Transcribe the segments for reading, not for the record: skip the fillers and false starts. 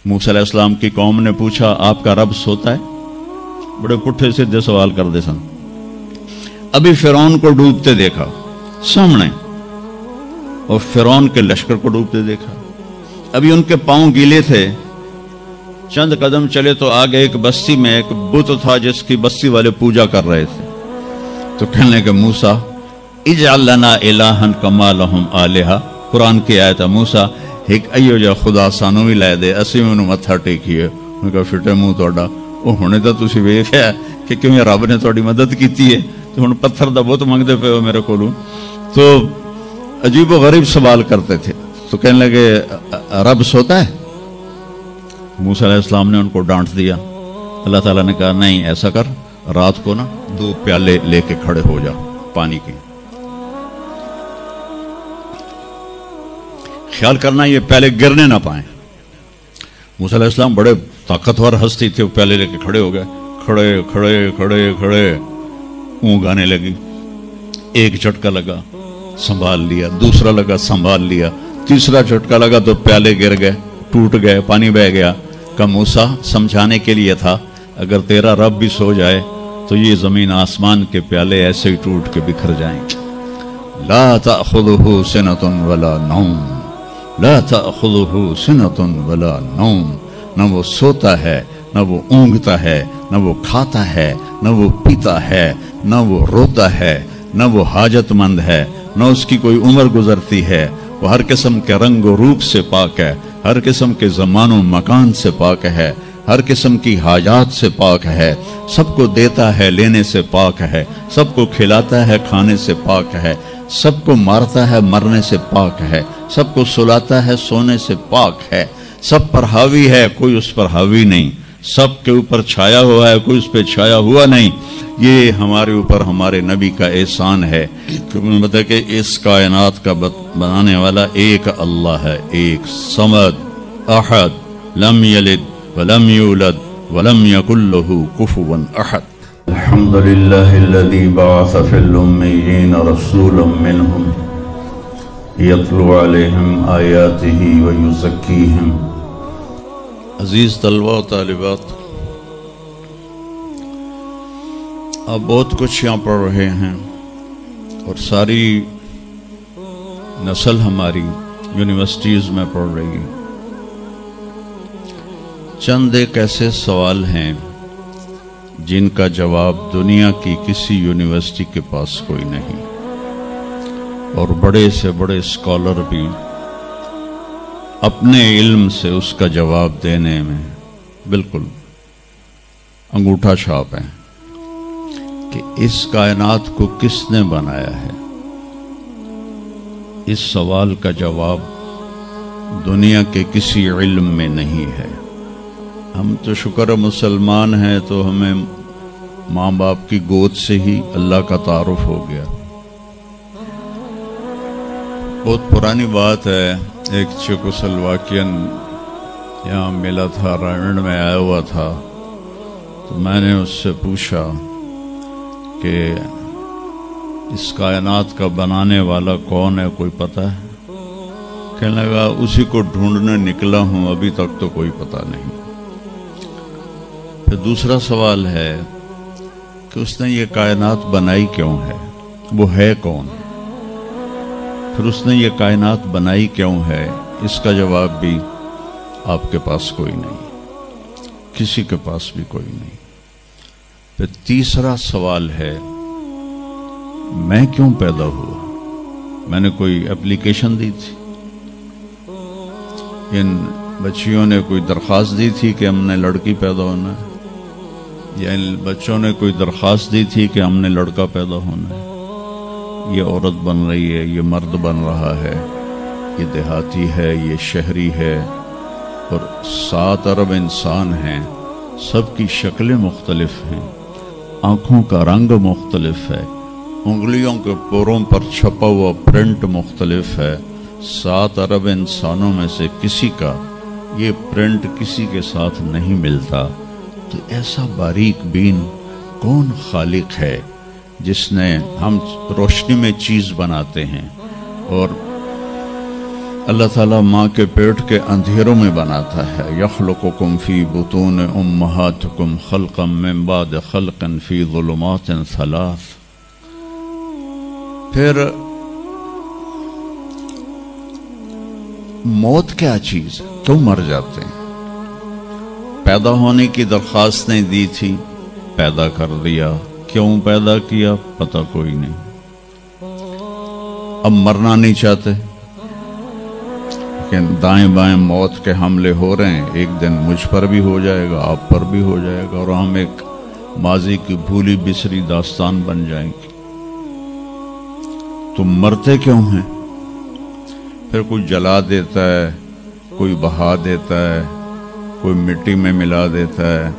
موسیٰ علیہ السلام کی قوم نے پوچھا آپ کا رب سوتا ہے؟ بڑے پٹھے سیدھے سوال کر دے سن. ابھی فرعون کو ڈوبتے دیکھا سامنے اور فرعون کے لشکر کو ڈوبتے دیکھا. ابھی ان کے پاؤں گیلے تھے. چند قدم چلے تو آگے ایک بستی میں ایک بت تھا جس کی بستی والے پوجا کر رہے تھے. تو کہنے کہ موسیٰ اجعل لنا الہا کما لہم آلہہ. قرآن کی آیت ہے موسیٰ ایک ایو جا خدا سانو بھی لے دے اسی میں انہوں متھا ٹیکیے. انہوں نے کہا فٹے منہ توڑا وہ ہونے تو تسی ویکھیا کہ کیوں رب نے تھوڑی مدد کیتی ہے تو ہن پتھر دا بت منگدے پے ہو میرے کولوں. تو عجیب و غریب سوال کرتے تھے. تو کہنے لگے رب سوتا ہے؟ موسیٰ علیہ السلام نے ان کو ڈانٹ دیا. اللہ تعالیٰ نے کہا نہیں ایسا کر رات کو نا 2 پیالے لے کے کھڑے ہو جا پانی کے. خیال کرنا یہ پیالے گرنے نہ پائیں. موسیٰ علیہ السلام بڑے طاقتور ہستی تھے. وہ پیالے لے کے کھڑے ہو گئے. کھڑے کھڑے کھڑے کھڑے اونگ آنے لگی. ایک جھٹکا لگا سنبھال لیا, دوسرا لگا سنبھال لیا, تیسرا جھٹکا لگا تو پیالے گر گئے, ٹوٹ گئے, پانی بہہ گیا. کہ موسیٰ سمجھانے کے لیے تھا اگر تیرا رب بھی سو جائے تو یہ زمین آسمان کے پیالے ایسے ہی ٹوٹ کے بکھر جائیں گے. لا تأخذہ سنۃ ولا نوم, لا تأخذہ سنۃ ولا نوم. نہ وہ سوتا ہے, نہ وہ اونگتا ہے, نہ وہ کھاتا ہے, نہ وہ پیتا ہے, نہ وہ روتا ہے, نہ وہ حاجت مند ہے, نہ اس کی کوئی عمر گزرتی ہے. وہ ہر قسم کے رنگ و روپ سے پاک ہے, ہر قسم کے زمان و مکان سے پاک ہے, ہر قسم کی حاجات سے پاک ہے. سب کو دیتا ہے لینے سے پاک ہے, سب کو کھلاتا ہے کھانے سے پاک ہے, سب کو مارتا ہے مرنے سے پاک ہے, سب کو سلاتا ہے سونے سے پاک ہے. سب پر حاوی ہے کوئی اس پر حاوی نہیں, سب کے اوپر چھایا ہوا ہے کوئی اس پہ چھایا ہوا نہیں. یہ ہمارے اوپر ہمارے نبی کا احسان ہے کہ بتا کہ اس کائنات کا بنانے والا ایک اللہ ہے, ایک صمد احد لم یلد ولم یولد ولم یکن له کفوا احد. الحمد للہ الذی بعث فی الأمیین رسولا منہم یتلو علیہم آیاتہ ویزکیہم. عزیز طلبہ و طالبات, آپ بہت کچھ یہاں پڑھ رہے ہیں اور ساری نسل ہماری یونیورسٹیز میں پڑھ رہی ہے. چند ایک ایسے سوال ہیں جن کا جواب دنیا کی کسی یونیورسٹی کے پاس کوئی نہیں, اور بڑے سے بڑے اسکالر بھی اپنے علم سے اس کا جواب دینے میں بالکل انگوٹھا چھاپ ہیں کہ اس کائنات کو کس نے بنایا ہے. اس سوال کا جواب دنیا کے کسی علم میں نہیں ہے. ہم تو شکر مسلمان ہیں تو ہمیں ماں باپ کی گود سے ہی اللہ کا تعارف ہو گیا. بہت پرانی بات ہے, ایک چیکوسلواکین یہاں ملا تھا, رائنڈ میں آیا ہوا تھا. تو میں نے اس سے پوچھا کہ اس کائنات کا بنانے والا کون ہے, کوئی پتہ ہے؟ کہنے لگا اسی کو ڈھونڈنے نکلا ہوں, ابھی تک تو کوئی پتہ نہیں. پھر دوسرا سوال ہے کہ اس نے یہ کائنات بنائی کیوں ہے, وہ ہے کون؟ پھر اس نے یہ کائنات بنائی کیوں ہے, اس کا جواب بھی آپ کے پاس کوئی نہیں, کسی کے پاس بھی کوئی نہیں. پھر تیسرا سوال ہے میں کیوں پیدا ہوا؟ میں نے کوئی اپلیکیشن دی تھی, ان بچیوں نے کوئی درخواست دی تھی کہ ہم نے لڑکی پیدا ہونا ہے, یا ان بچوں نے کوئی درخواست دی تھی کہ ہم نے لڑکا پیدا ہونا ہے. یہ عورت بن رہی ہے, یہ مرد بن رہا ہے, یہ دیہاتی ہے, یہ شہری ہے, اور 7 ارب انسان ہیں. سب کی شکلیں مختلف ہیں, آنکھوں کا رنگ مختلف ہے, انگلیوں کے پوروں پر چھپا ہوا پرنٹ مختلف ہے. 7 ارب انسانوں میں سے کسی کا یہ پرنٹ کسی کے ساتھ نہیں ملتا. تو ایسا باریک بین کون خالق ہے جس نے, ہم روشنی میں چیز بناتے ہیں اور اللہ تعالیٰ ماں کے پیٹ کے اندھیروں میں بناتا ہے. یخلقکم فی بطون امہاتکم خلقا من بعد خلق فی ظلمات ثلاث. پھر موت کیا چیز ہے؟ کیوں مر جاتے ہیں؟ پیدا ہونے کی درخواست نہیں دی تھی، پیدا کر دیا. کیوں پیدا کیا پتہ کوئی نہیں. اب مرنا نہیں چاہتے، لیکن دائیں بائیں موت کے حملے ہو رہے ہیں. ایک دن مجھ پر بھی ہو جائے گا، آپ پر بھی ہو جائے گا، اور ہم ایک ماضی کی بھولی بسری داستان بن جائیں گے. تم مرتے کیوں ہیں؟ پھر کوئی جلا دیتا ہے، کوئی بہا دیتا ہے، کوئی مٹی میں ملا دیتا ہے،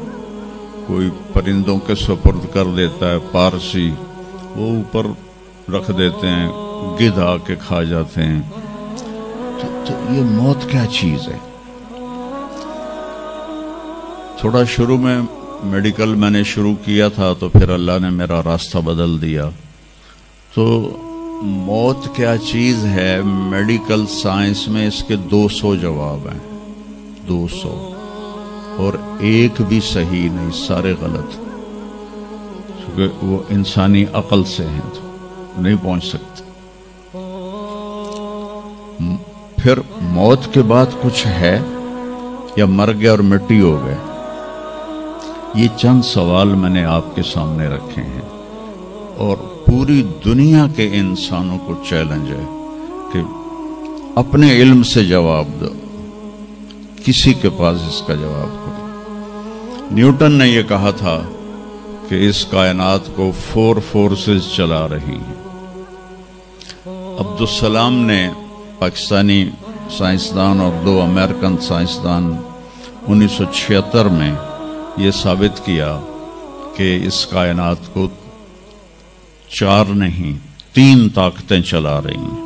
کوئی پرندوں کے سپرد کر دیتا ہے. پارسی وہ اوپر رکھ دیتے ہیں، گدھ آ کے کھا جاتے ہیں. تو یہ موت کیا چیز ہے؟ تھوڑا شروع میں میڈیکل میں نے شروع کیا تھا، تو پھر اللہ نے میرا راستہ بدل دیا. تو موت کیا چیز ہے؟ میڈیکل سائنس میں اس کے 200 جواب ہیں. 200 اور ایک بھی صحیح نہیں، سارے غلط. کیونکہ وہ انسانی عقل سے ہیں تو نہیں پہنچ سکتے. پھر موت کے بعد کچھ ہے یا مر گیا اور مٹی ہو گئے؟ یہ چند سوال میں نے آپ کے سامنے رکھے ہیں، اور پوری دنیا کے انسانوں کو چیلنج ہے کہ اپنے علم سے جواب دو. کسی کے پاس اس کا جواب کوئی. نیوٹن نے یہ کہا تھا کہ اس کائنات کو 4 فورسز چلا رہی ہیں. عبدالسلام نے، پاکستانی سائنسدان اور 2 امریکن سائنسدان، 1976 میں یہ ثابت کیا کہ اس کائنات کو 4 نہیں 3 طاقتیں چلا رہی ہیں.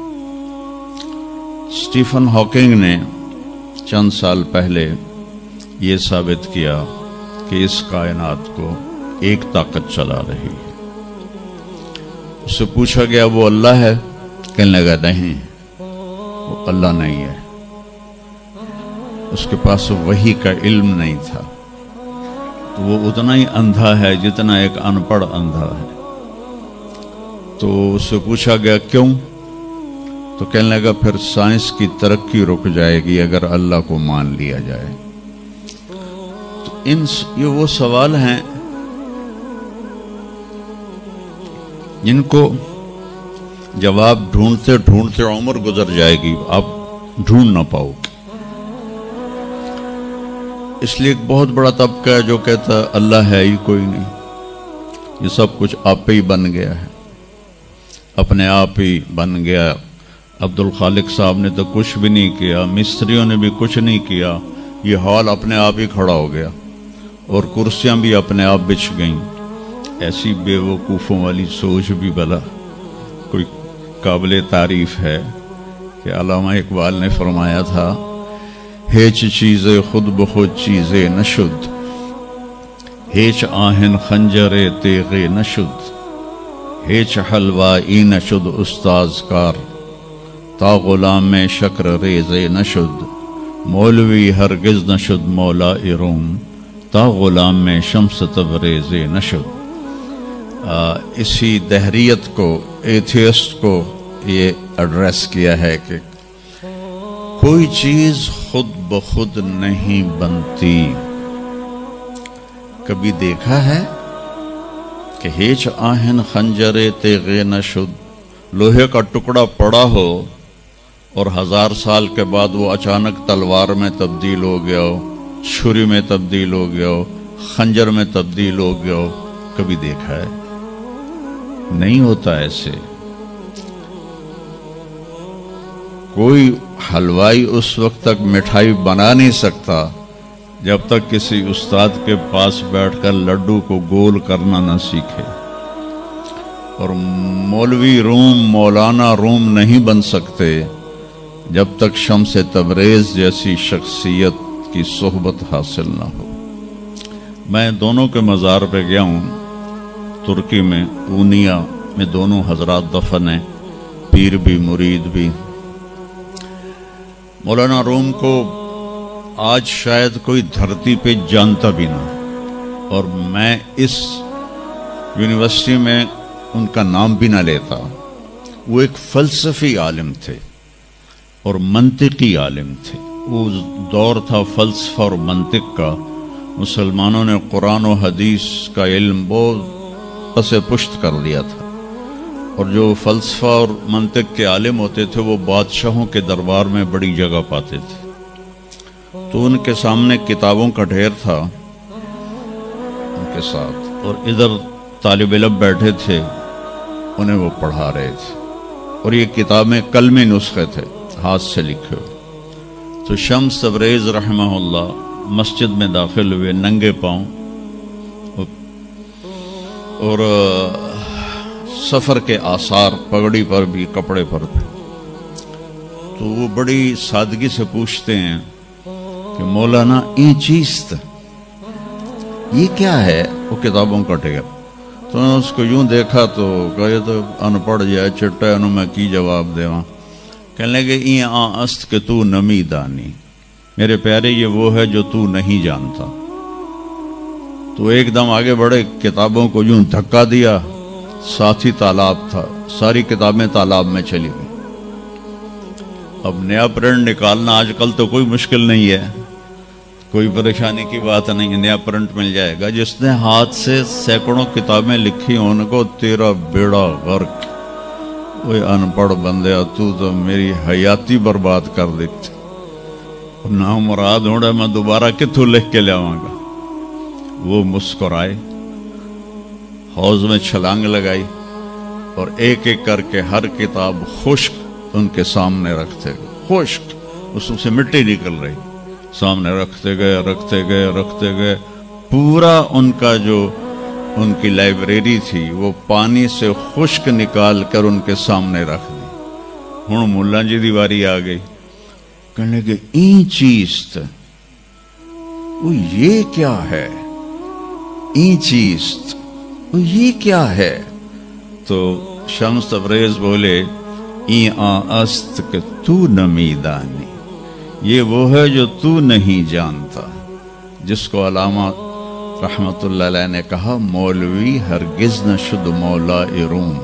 اسٹیفن ہاکنگ نے چند سال پہلے یہ ثابت کیا کہ اس کائنات کو ایک طاقت چلا رہی ہے. اس سے پوچھا گیا وہ اللہ ہے؟ کہنے لگا نہیں، وہ اللہ نہیں ہے. اس کے پاس وحی کا علم نہیں تھا، تو وہ اتنا ہی اندھا ہے جتنا ایک ان پڑھ اندھا ہے. تو اس سے پوچھا گیا کیوں؟ تو کہنے لگا پھر سائنس کی ترقی رک جائے گی اگر اللہ کو مان لیا جائے. تو یہ وہ سوال ہیں جن کو جواب ڈھونڈتے ڈھونڈتے عمر گزر جائے گی، آپ ڈھونڈ نہ پاؤ گے. اس لیے ایک بہت بڑا طبقہ ہے جو کہتا ہے اللہ ہے ہی کوئی نہیں، یہ سب کچھ آپ پہ ہی بن گیا ہے، اپنے آپ ہی بن گیا. عبد الخالق صاحب نے تو کچھ بھی نہیں کیا، مستریوں نے بھی کچھ نہیں کیا، یہ ہال اپنے آپ ہی کھڑا ہو گیا اور کرسیاں بھی اپنے آپ بچھ گئیں. ایسی بے وقوفوں والی سوچ بھی بلا کوئی قابل تعریف ہے کہ علامہ اقبال نے فرمایا تھا ہیچ چیزیں خود بخود چیزیں نشد، ہیچ آہن خنجر تیغ نشد، ہیچ حلوائی نشد استاذ کار، تا غلام میں شکر ریز نشد، مولوی ہرگز نشد مولا روم، تا غلام میں شمس تبریز نشد. اسی دہریت کو، ایتھیسٹ کو یہ ایڈریس کیا ہے کہ کوئی چیز خود بخود نہیں بنتی. کبھی دیکھا ہے کہ ہیچ آہن خنجر تیغ نشد، لوہے کا ٹکڑا پڑا ہو اور 1000 سال کے بعد وہ اچانک تلوار میں تبدیل ہو گیا ہو، چھری میں تبدیل ہو گیا ہو، خنجر میں تبدیل ہو گیا ہو؟ کبھی دیکھا ہے؟ نہیں ہوتا ایسے. کوئی حلوائی اس وقت تک مٹھائی بنا نہیں سکتا جب تک کسی استاد کے پاس بیٹھ کر لڈو کو گول کرنا نہ سیکھے. اور مولوی روم، مولانا روم نہیں بن سکتے جب تک شمس تبریز جیسی شخصیت کی صحبت حاصل نہ ہو. میں دونوں کے مزار پہ گیا ہوں، ترکی میں اونیا میں دونوں حضرات دفن ہیں، پیر بھی مرید بھی. مولانا روم کو آج شاید کوئی دھرتی پہ جانتا بھی نہ، اور میں اس یونیورسٹی میں ان کا نام بھی نہ لیتا۔ وہ ایک فلسفی عالم تھے اور منطقی عالم تھے۔ وہ دور تھا فلسفہ اور منطق کا، مسلمانوں نے قرآن و حدیث کا علم بہت پس پشت کر دیا تھا، اور جو فلسفہ اور منطق کے عالم ہوتے تھے وہ بادشاہوں کے دربار میں بڑی جگہ پاتے تھے۔ تو ان کے سامنے کتابوں کا ڈھیر تھا ان کے ساتھ، اور ادھر طالب علم بیٹھے تھے، انہیں وہ پڑھا رہے تھے، اور یہ کتابیں قلمی نسخے تھے، ہاتھ سے لکھے ہوئے۔ تو شمس تبریز رحمہ اللہ مسجد میں داخل ہوئے ننگے پاؤں، اور سفر کے آثار پگڑی پر بھی، کپڑے پر بھی۔ تو وہ بڑی سادگی سے پوچھتے ہیں کہ مولانا یہ چیز یہ کیا ہے؟ وہ کتابوں کا ڈھیر۔ تو میں نے اس کو یوں دیکھا تو کہے تو ان پڑھ جائے چٹا انہوں میں کی جواب دے وہاں، کہنے لگے این است کہ تو نمی دانی، میرے پیارے یہ وہ ہے جو تو نہیں جانتا۔ تو ایک دم آگے بڑھے، کتابوں کو یوں دھکا دیا، ساتھ ہی تالاب تھا، ساری کتابیں تالاب میں چلی گئی۔ اب نیا پرنٹ نکالنا آج کل تو کوئی مشکل نہیں ہے، کوئی پریشانی کی بات نہیں ہے، نیا پرنٹ مل جائے گا۔ جس نے ہاتھ سے سینکڑوں کتابیں لکھی ان کو تیرا بیڑا غرق، وہ ان پڑھ بندیا تو میری حیاتی برباد کر دیتی، نہ مراد ہوڑا میں دوبارہ کتوں لکھ کے لیاواں گا۔ وہ مسکرائے، حوض میں چھلانگ لگائی، اور ایک ایک کر کے ہر کتاب خشک ان کے سامنے رکھتے گئے، خشک، اس میں سے مٹی نکل رہی، سامنے رکھتے گئے، پورا ان کا جو ان کی لائبریری تھی وہ پانی سے خشک نکال کر ان کے سامنے رکھ دی۔ ہوں ملا جی دی واری آ گئی، کہنے لگے این چیز تھا، وہ یہ کیا ہے؟ این چیز وہ یہ کیا ہے؟ تو شمس تبریز بولے این است کہ تو نمی دانی، یہ وہ ہے جو تو نہیں جانتا، جس کو علامہ رحمت اللہ علیہ نے کہا مولوی ہرگز نہ شد مولا روم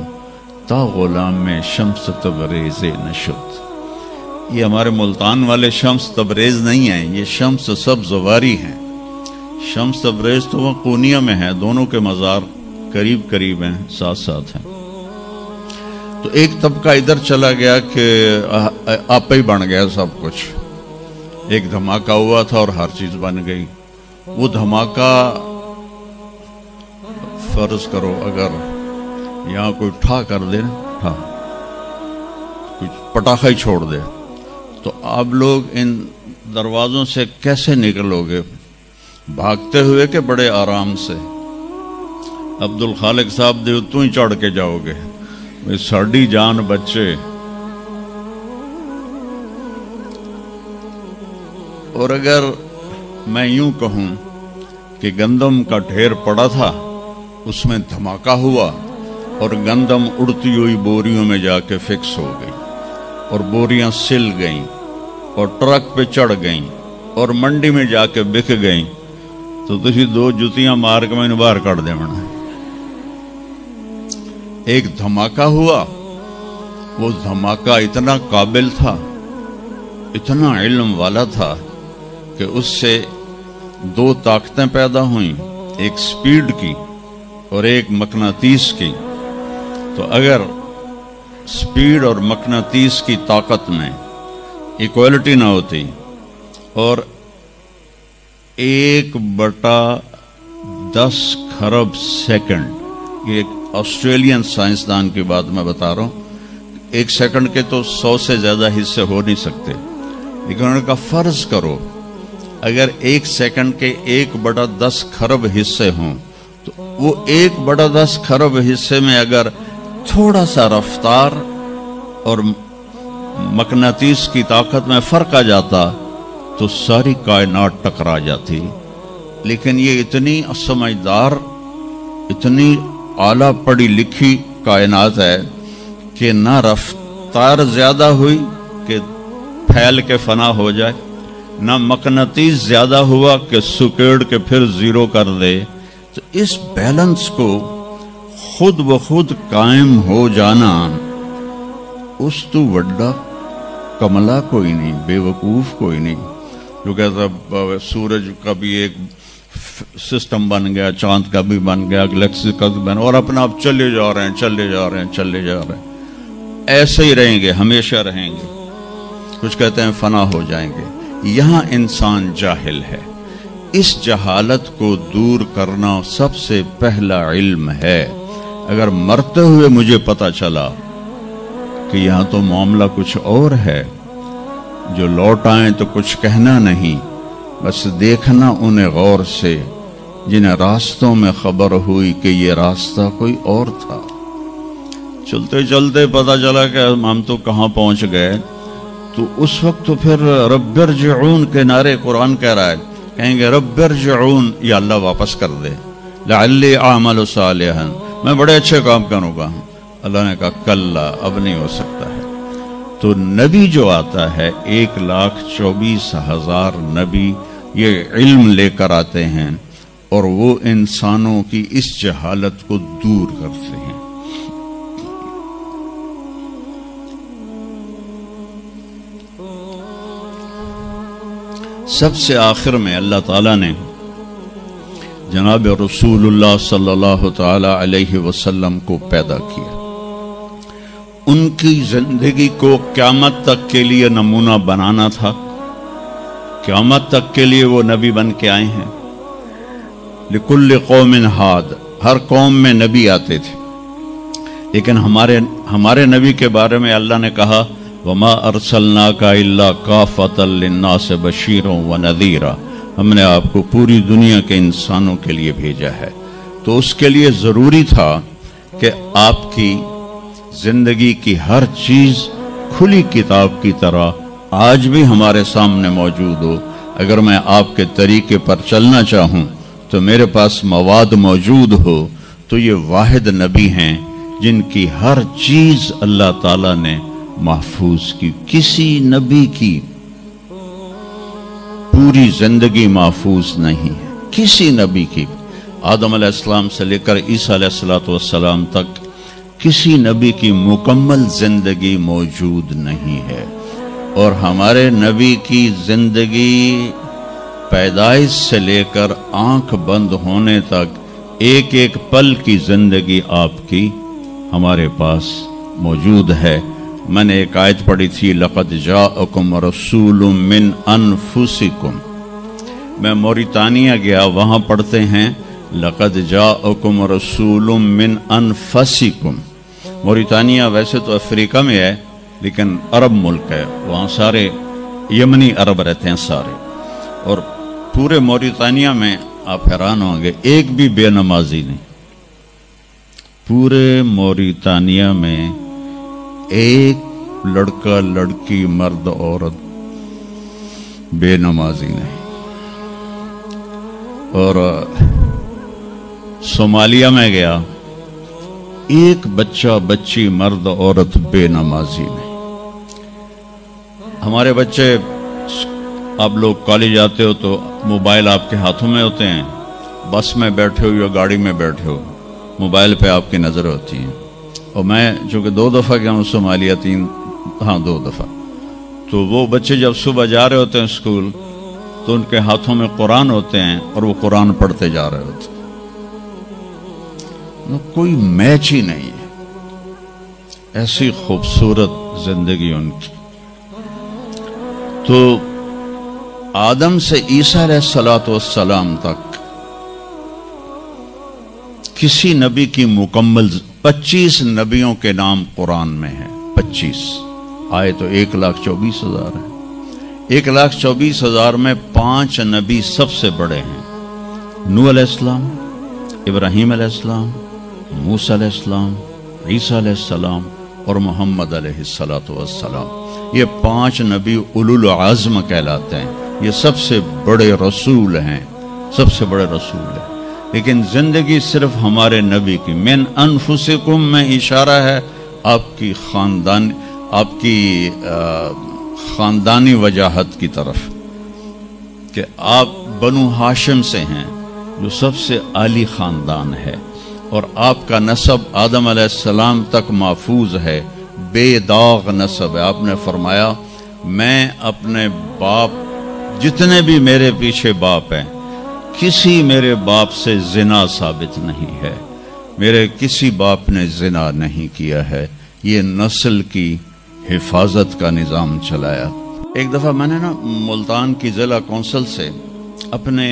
تا غلام میں شمس تبریز نشد۔ یہ ہمارے ملتان والے شمس تبریز نہیں ہیں، یہ شمس سبز واری ہیں۔ شمس تبریز تو وہ قونیہ میں ہے، دونوں کے مزار قریب قریب ہیں، ساتھ ساتھ ہیں۔ تو ایک طبقہ ادھر چلا گیا کہ آپ ہی بن گیا سب کچھ، ایک دھماکہ ہوا تھا اور ہر چیز بن گئی۔ وہ دھماکہ فرض کرو اگر یہاں کوئی ٹھا کر دے نا، کچھ پٹاخہ ہی چھوڑ دے، تو آپ لوگ ان دروازوں سے کیسے نکلو گے؟ بھاگتے ہوئے کہ بڑے آرام سے؟ عبد الخالق صاحب دے تو ہی چڑھ کے جاؤ گے، ساڑی جان بچے۔ اور اگر میں یوں کہوں کہ گندم کا ڈھیر پڑا تھا، اس میں دھماکہ ہوا اور گندم اڑتی ہوئی بوریوں میں جا کے فکس ہو گئی، اور بوریاں سل گئیں اور ٹرک پہ چڑھ گئیں اور منڈی میں جا کے بک گئیں، تو تسی دو جتیاں مار کے میں باہر کر دے منا۔ ایک دھماکہ ہوا، وہ دھماکہ اتنا قابل تھا، اتنا علم والا تھا کہ اس سے دو طاقتیں پیدا ہوئیں، ایک سپیڈ کی اور ایک مقناطیس کی۔ تو اگر سپیڈ اور مقناطیس کی طاقت میں ایکوالٹی نہ ہوتی اور 1/10 خرب سیکنڈ، یہ ایک آسٹریلین سائنسدان کی بات میں بتا رہا ہوں، ایک سیکنڈ کے تو 100 سے زیادہ حصے ہو نہیں سکتے، لیکن انہوں نے کہا فرض کرو اگر 1 سیکنڈ کے 1/10 خرب حصے ہوں، تو وہ 1/10 خرب حصے میں اگر تھوڑا سا رفتار اور مقناطیس کی طاقت میں فرق آ جاتا تو ساری کائنات ٹکرا جاتی۔ لیکن یہ اتنی سمجھدار، اتنی اعلیٰ پڑھی لکھی کائنات ہے کہ نہ رفتار زیادہ ہوئی کہ پھیل کے فنا ہو جائے، نہ مقناطیس زیادہ ہوا کہ سکیڑ کے پھر زیرو کر دے۔ تو اس بیلنس کو خود بخود قائم ہو جانا، اس تو وڈا کملا کوئی نہیں، بے وقوف کوئی نہیں جو کہتا سورج کا بھی ایک سسٹم بن گیا، چاند کا بھی بن گیا، گلیکسی کا بھی بن، اور اپنا آپ چلے جا رہے ہیں چلے جا رہے ہیں چلے جا رہے ہیں، ایسے ہی رہیں گے، ہمیشہ رہیں گے۔ کچھ کہتے ہیں فنا ہو جائیں گے۔ یہاں انسان جاہل ہے، اس جہالت کو دور کرنا سب سے پہلا علم ہے۔ اگر مرتے ہوئے مجھے پتا چلا کہ یہاں تو معاملہ کچھ اور ہے، جو لوٹ آئیں تو کچھ کہنا نہیں، بس دیکھنا انہیں غور سے جنہیں راستوں میں خبر ہوئی کہ یہ راستہ کوئی اور تھا۔ چلتے چلتے پتا چلا کہ ہم تو کہاں پہنچ گئے، تو اس وقت تو پھر رب ارجعون کے نعرے قرآن کہہ رہا ہے، کہیں گے رب ارجعون، یا اللہ واپس کر دے، لعلی اعمل صالحا، میں بڑے اچھے کام کروں گا۔ اللہ نے کہا کلا، اب نہیں ہو سکتا ہے۔ تو نبی جو آتا ہے 1,24,000 نبی یہ علم لے کر آتے ہیں، اور وہ انسانوں کی اس جہالت کو دور کرتے ہیں۔ سب سے آخر میں اللہ تعالیٰ نے جناب رسول اللہ صلی اللہ تعالی علیہ وسلم کو پیدا کیا، ان کی زندگی کو قیامت تک کے لیے نمونہ بنانا تھا۔ قیامت تک کے لیے وہ نبی بن کے آئے ہیں۔ لکل قوم ہاد، ہر قوم میں نبی آتے تھے، لیکن ہمارے نبی کے بارے میں اللہ نے کہا وما ارسلناک الا کافۃ للناس بشیرا ونذیرا، ہم نے آپ کو پوری دنیا کے انسانوں کے لیے بھیجا ہے۔ تو اس کے لیے ضروری تھا کہ آپ کی زندگی کی ہر چیز کھلی کتاب کی طرح آج بھی ہمارے سامنے موجود ہو۔ اگر میں آپ کے طریقے پر چلنا چاہوں تو میرے پاس مواد موجود ہو، تو یہ واحد نبی ہیں جن کی ہر چیز اللہ تعالیٰ نے محفوظ کی۔ کسی نبی کی پوری زندگی محفوظ نہیں ہے، کسی نبی کی، آدم علیہ السلام سے لے کر عیسیٰ علیہ السلام تک کسی نبی کی مکمل زندگی موجود نہیں ہے۔ اور ہمارے نبی کی زندگی پیدائش سے لے کر آنکھ بند ہونے تک ایک ایک پل کی زندگی آپ کی ہمارے پاس موجود ہے۔ میں نے ایک آیت پڑھی تھی لقد جاءکم رسول من انفسکم، میں موریتانیہ گیا، وہاں پڑھتے ہیں لقد جاءکم رسول من انفسکم۔ موریتانیہ ویسے تو افریقہ میں ہے لیکن عرب ملک ہے، وہاں سارے یمنی عرب رہتے ہیں سارے، اور پورے موریتانیہ میں آپ حیران ہوں گے ایک بھی بے نمازی نہیں، پورے موریتانیہ میں ایک لڑکا لڑکی مرد عورت بے نمازی نہیں۔ اور صومالیہ میں گیا، ایک بچہ بچی مرد عورت بے نمازی نہیں۔ ہمارے بچے، آپ لوگ کالج آتے ہو تو موبائل آپ کے ہاتھوں میں ہوتے ہیں، بس میں بیٹھے ہو یا گاڑی میں بیٹھے ہو، موبائل پہ آپ کی نظر ہوتی ہے۔ اور میں چونکہ 2 دفعہ گیا ہوں صومالیہ، 2 دفعہ، تو وہ بچے جب صبح جا رہے ہوتے ہیں اسکول تو ان کے ہاتھوں میں قرآن ہوتے ہیں اور وہ قرآن پڑھتے جا رہے ہوتے ہیں، کوئی میچ ہی نہیں ہے، ایسی خوبصورت زندگی ان کی۔ تو آدم سے عیسیٰ علیہ السلام تک کسی نبی کی مکمل 25 نبیوں کے نام قرآن میں ہیں، 25 آئے تو 1,24,000 ہیں۔ 1,24,000 میں 5 نبی سب سے بڑے ہیں، نوح علیہ السلام، ابراہیم علیہ السلام، موسیٰ علیہ السلام، عیسیٰ علیہ السلام اور محمد علیہ السلام۔ یہ 5 نبی اولو العزم کہلاتے ہیں، یہ سب سے بڑے رسول ہیں، سب سے بڑے رسول ہیں۔ لیکن زندگی صرف ہمارے نبی کی، من انفسکم میں اشارہ ہے آپ کی خاندان، آپ کی خاندانی وجاہت کی طرف کہ آپ بنو ہاشم سے ہیں جو سب سے عالی خاندان ہے، اور آپ کا نسب آدم علیہ السلام تک محفوظ ہے، بے داغ نسب ہے۔ آپ نے فرمایا میں اپنے باپ، جتنے بھی میرے پیچھے باپ ہیں، کسی میرے باپ سے زنا ثابت نہیں ہے، میرے کسی باپ نے زنا نہیں کیا ہے۔ یہ نسل کی حفاظت کا نظام چلایا۔ ایک دفعہ میں نے ملتان کی ضلع کونسل سے اپنے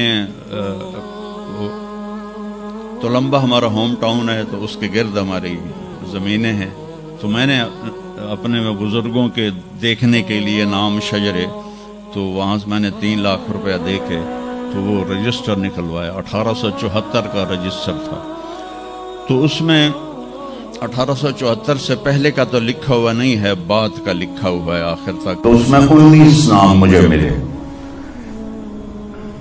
تلمبہ ہمارا ہوم ٹاؤن ہے، تو اس کے گرد ہماری زمینیں ہیں، تو میں نے اپنے بزرگوں کے دیکھنے کے لیے نام شجرے، تو وہاں سے میں نے 3 لاکھ روپیہ دے کے تو وہ رجسٹر نکلوایا۔ 1874 کا رجسٹر تھا، تو اس میں 1874 سے پہلے کا تو لکھا ہوا نہیں ہے، بعد کا لکھا ہوا ہے آخر تک۔ تو اس میں 19 نام مجھے ملے،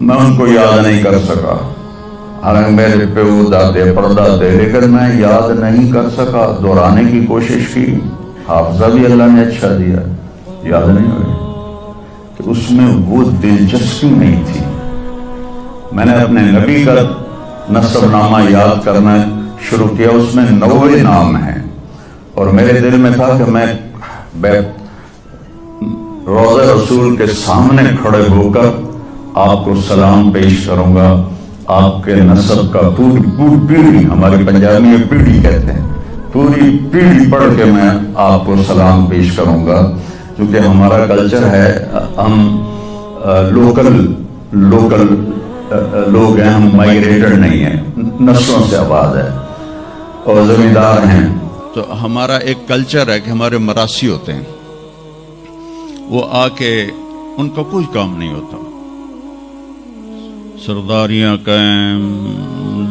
میں ان کو یاد نہیں کر سکا، حالانکہ میرے پیو دادے پردادے، لیکن میں یاد نہیں کر سکا۔ دہرانے کی کوشش کی، حافظہ بھی اللہ نے اچھا دیا، یاد نہیں ہوئی کہ اس میں وہ دلچسپی نہیں تھی۔ میں نے اپنے نبی کا نسب نامہ یاد کرنا شروع کیا، اس میں 90 نام ہیں، اور میرے دل میں تھا کہ میں روضہ رسول کے سامنے کھڑے ہو کر آپ کو سلام پیش کروں گا، آپ کے نسب کا پوری پیڑھی، ہماری پنجابی میں پیڑھی کہتے ہیں، پوری پیڑھی پڑھ کے میں آپ کو سلام پیش کروں گا، کیونکہ ہمارا کلچر ہے، ہم لوکل لوگ ہیں، ہم مائگریٹڈ نہیں ہیں، نسلوں سے آباد ہے اور زمیندار ہیں۔ تو ہمارا ایک کلچر ہے کہ ہمارے مراسی ہوتے ہیں، وہ آ کے ان کا کوئی کام نہیں ہوتا، سرداریاں قائم،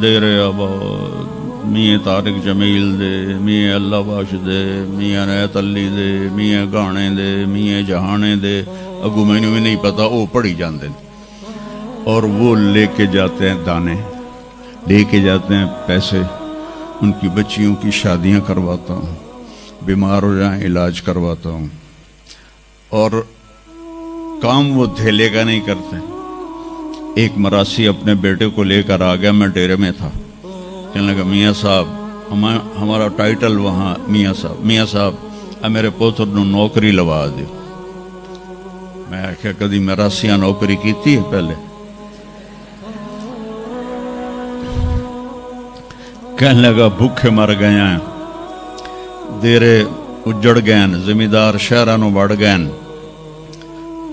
دیر آباد، میاں طارق جمیل دے، میاں اللہ باش دے، میاں نیت علی دے، میاں گانے دے، میاں جہانے دے، اگو میں بھی نہیں پتا، وہ پڑھی جاندے، اور وہ لے کے جاتے ہیں دانے، لے کے جاتے ہیں پیسے، ان کی بچیوں کی شادیاں کرواتا ہوں، بیمار ہو جائیں علاج کرواتا ہوں، اور کام وہ دھیلے کا نہیں کرتے۔ ایک مراسی اپنے بیٹے کو لے کر آ گیا، میں ڈیرے میں تھا، کہنے لگا میاں صاحب، ہمارا ٹائٹل وہاں میاں صاحب میرے پوتر نو نوکری لوا دی۔ میں آخیا کدی مراسیاں نوکری کیتی ہے پہلے؟ کہنے لگا بھوکے مر گئے ہیں، دیرے اجڑ گئے، زمیندار شہرانو بڑھ گئے،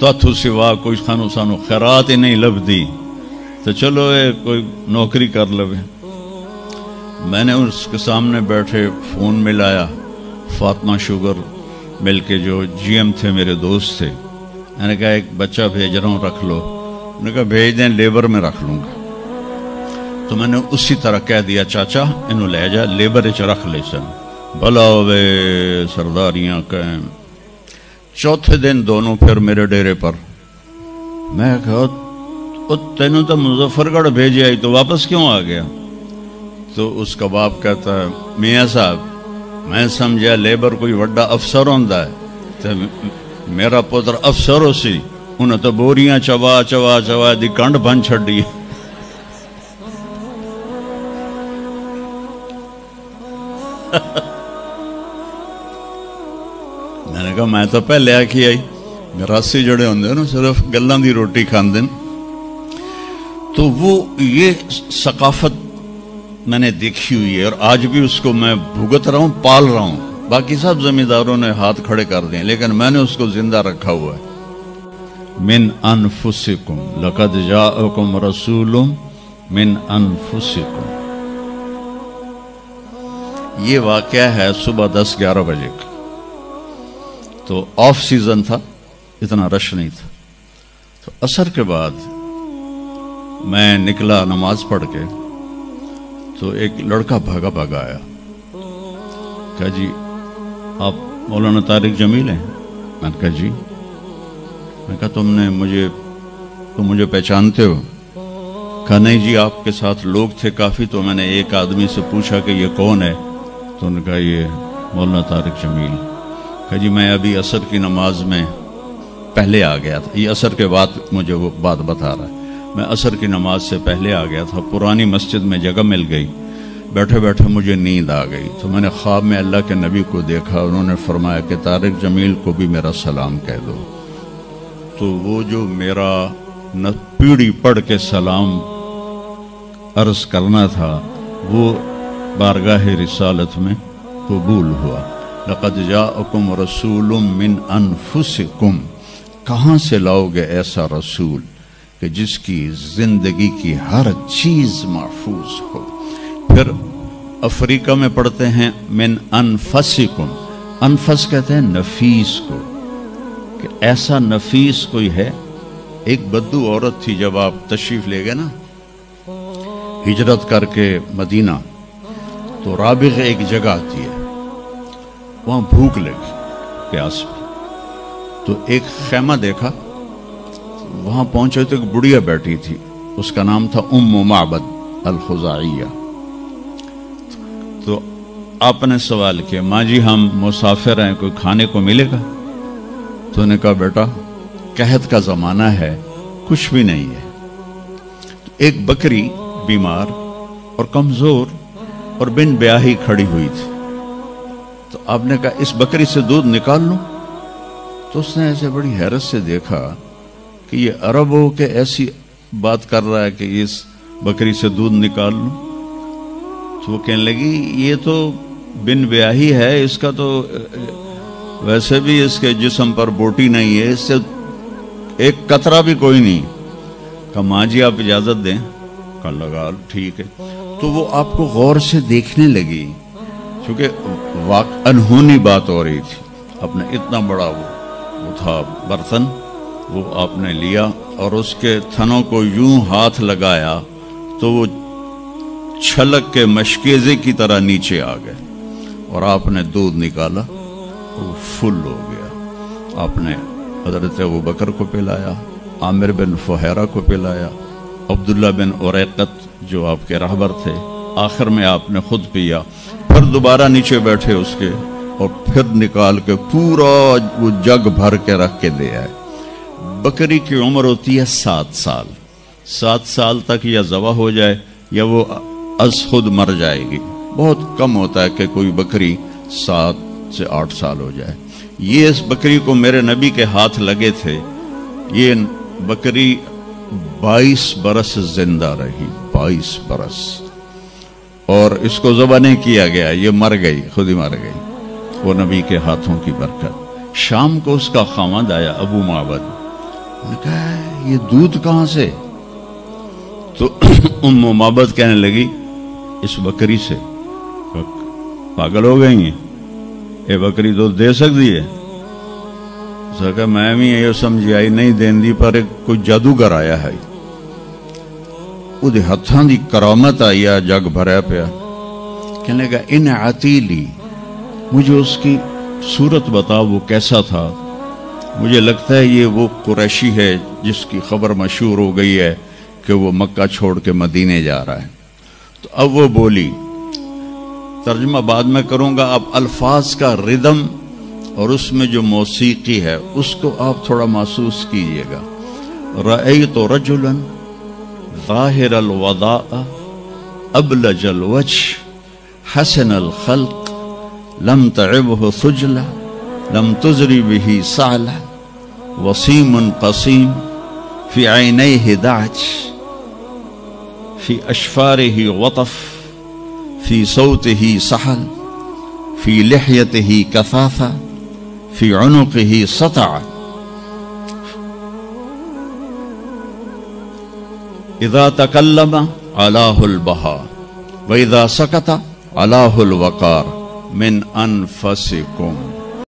تو سوا کوئی سانو خیرات ہی نہیں لبدی، تو چلو کوئی نوکری کر لوے۔ میں نے اس کے سامنے بیٹھے فون ملایا، فاطمہ شوگر مل کے جو جی ایم تھے، میرے دوست تھے، میں نے کہا ایک بچہ بھیج رہا ہوں، رکھ لو۔ انہوں نے کہا بھیج دیں، لیبر میں رکھ لوں گا۔ تو میں نے اسی طرح کہہ دیا چاچا انہوں لے جا، لیبر چ رکھ لے سن، بھلا ہوئے سرداریاں قائم۔ چوتھے دن دونوں پھر میرے ڈیرے پر، میں کہا تینوں تو مظفر گڑھ بھیجے آئی تو واپس کیوں آ گیا؟ تو اس کا باپ کہتا ہے میاں صاحب میں سمجھا لیبر کوئی وڈا افسر ہوندا ہے، تو میرا پتر افسر ہو سی، انہیں تو بوریاں چوا چوا چوا دی کنڈ بن چھڑی۔ میں نے کہا میں تو پہلے آکھی آئی، مراسی جڑے ہوندے نا صرف گلاں دی روٹی کھاندے، تو وہ یہ ثقافت میں نے دیکھی ہوئی ہے، اور آج بھی اس کو میں بھگت رہا ہوں، پال رہا ہوں۔ باقی سب زمینداروں نے ہاتھ کھڑے کر دیں، لیکن میں نے اس کو زندہ رکھا ہوا ہے۔ من انفسکم لقد جاءکم رسول من انفسکم۔ یہ واقعہ ہے صبح 10-11 بجے کا، تو آف سیزن تھا، اتنا رش نہیں تھا۔ تو عصر کے بعد میں نکلا نماز پڑھ کے، تو ایک لڑکا بھاگا بھاگا آیا، کہا جی آپ مولانا طارق جمیل ہیں؟ میں نے کہا جی۔ میں کہا تم مجھے پہچانتے ہو؟ کہا نہیں جی، آپ کے ساتھ لوگ تھے کافی، تو میں نے ایک آدمی سے پوچھا کہ یہ کون ہے، تو انہوں نے کہا یہ مولانا طارق جمیل۔ کہا جی میں ابھی عصر کی نماز میں پہلے آ گیا تھا. یہ عصر کے بعد مجھے وہ بات بتا رہا ہے. میں عصر کی نماز سے پہلے آ گیا تھا. پرانی مسجد میں جگہ مل گئی. بیٹھے بیٹھے مجھے نیند آ گئی تو میں نے خواب میں اللہ کے نبی کو دیکھا. انہوں نے فرمایا کہ طارق جمیل کو بھی میرا سلام کہہ دو. تو وہ جو میرا پیڑھی پڑھ کے سلام عرض کرنا تھا وہ بارگاہ رسالت میں قبول ہوا. لقد جاءکم رسول من انفسکم. کہاں سے لاؤ گے ایسا رسول کہ جس کی زندگی کی ہر چیز محفوظ ہو. پھر افریقہ میں پڑھتے ہیں من انفسکم. انفس کہتے ہیں نفیس کو, کہ ایسا نفیس کوئی ہے. ایک بدو عورت تھی, جب آپ تشریف لے گئے نا ہجرت کر کے مدینہ, تو رابغ ایک جگہ آتی ہے, وہاں بھوک لگی, پیاس بھی. تو ایک خیمہ دیکھا, وہاں پہنچے تو ایک بڑھیا بیٹھی تھی, اس کا نام تھا ام معبد الخزاعیہ. تو آپ نے سوال کیا, ماں جی ہم مسافر ہیں, کوئی کھانے کو ملے گا؟ تو نے کہا بیٹا قحط کا زمانہ ہے, کچھ بھی نہیں ہے. تو ایک بکری بیمار اور کمزور اور بن بیاہی کھڑی ہوئی تھی. تو آپ نے کہا اس بکری سے دودھ نکال لوں؟ تو اس نے ایسے بڑی حیرت سے دیکھا کہ یہ عرب ہو کے ایسی بات کر رہا ہے کہ اس بکری سے دودھ نکال لوں. تو وہ کہنے لگی یہ تو بن بیاہی ہے, اس کا تو ویسے بھی اس کے جسم پر بوٹی نہیں ہے, اس سے ایک قطرہ بھی کوئی نہیں. کہا ماں جی آپ اجازت دیں؟ کہا لگا ٹھیک ہے. تو وہ آپ کو غور سے دیکھنے لگی, چونکہ انہونی بات ہو رہی تھی. اپنے اتنا بڑا وہ تھا برتن, وہ آپ نے لیا اور اس کے تھنوں کو یوں ہاتھ لگایا تو وہ چھلک کے مشکیزے کی طرح نیچے آ گئے, اور آپ نے دودھ نکالا, وہ فل ہو گیا. آپ نے حضرت ابو بکر کو پلایا, عامر بن فہیرہ کو پلایا, عبداللہ بن اریقت جو آپ کے رہبر تھے, آخر میں آپ نے خود پیا. پھر دوبارہ نیچے بیٹھے اس کے, اور پھر نکال کے پورا وہ جگ بھر کے رکھ کے دے آئے. بکری کی عمر ہوتی ہے 7 سال. 7 سال تک یا ذبح ہو جائے یا وہ از خود مر جائے گی. بہت کم ہوتا ہے کہ کوئی بکری 7 سے 8 سال ہو جائے. یہ اس بکری کو میرے نبی کے ہاتھ لگے تھے, یہ بکری 22 برس زندہ رہی, 22 برس, اور اس کو ذبح نہیں کیا گیا, یہ مر گئی, خود ہی مر گئی, وہ نبی کے ہاتھوں کی برکت. شام کو اس کا خامد آیا ابو معبد, نے کہا یہ دودھ کہاں سے؟ تو ام معبد کہنے لگی اس بکری سے. پاگل ہو گئی ہیں, یہ بکری دودھ دے سکتی ہے؟ کہا میں بھی یہ سمجھی آئی نہیں دین دی, پر کوئی جادوگر آیا ہے, وہ دے ہتھاں دی کرامت آئی ہے, جگ بھریا پیا. کہنے لگا ان عتیلی, مجھے اس کی صورت بتا, وہ کیسا تھا؟ مجھے لگتا ہے یہ وہ قریشی ہے جس کی خبر مشہور ہو گئی ہے کہ وہ مکہ چھوڑ کے مدینے جا رہا ہے. تو اب وہ بولی, ترجمہ بعد میں کروں گا, اب الفاظ کا ردم اور اس میں جو موسیقی ہے اس کو آپ تھوڑا محسوس کیجئے گا. رأیت رجلا ظاہر الوداء ابلج الوجه حسن الخلق لم تعبه ثجلة لم تزری به سعلة وسیم قسیم فی عینیہ دعج فی اشفارہ وطف فی صوتہ سحل فی لحیتہ کثافہ فی عنقہ سطع اذا تکلم علاہ البہا واذا سکت علاہ الوقار من انفسکم.